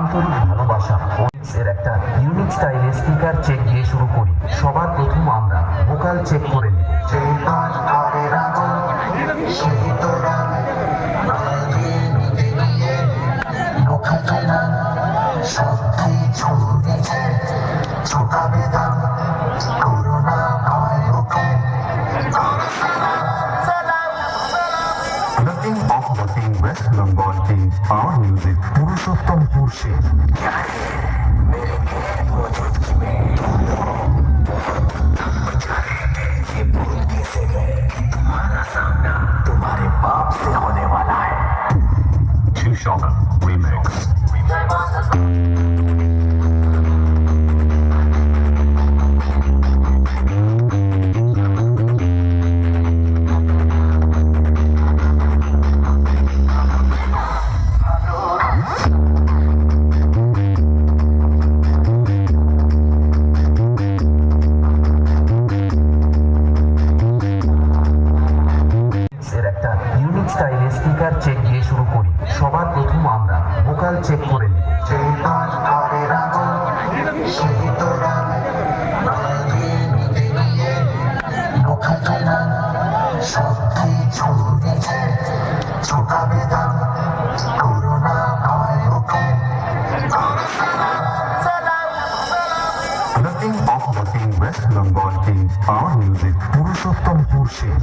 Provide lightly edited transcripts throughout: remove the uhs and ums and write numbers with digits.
আন্তরিক ভালোবাসা এর একটা ইউনিক স্টাইলে স্পিকার চেক দিয়ে শুরু করি। সবার প্রথম আমরা ভোকাল চেক করে নিব। The king of the king, West Bengal king, our music, Purushottam মুর্শিদ। Shaka remix. এর একটা ইউনিক স্টাইলে স্পিকার চেক দিয়ে শুরু করি। সবার প্রথম আমরা ভোকাল চেক করে নিব। The king of the king, West Bengal king, our music, Purushottam মুর্শিদ।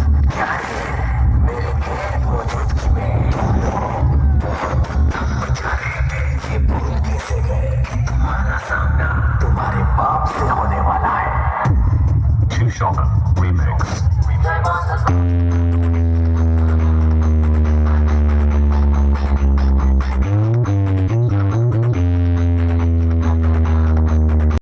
Shaka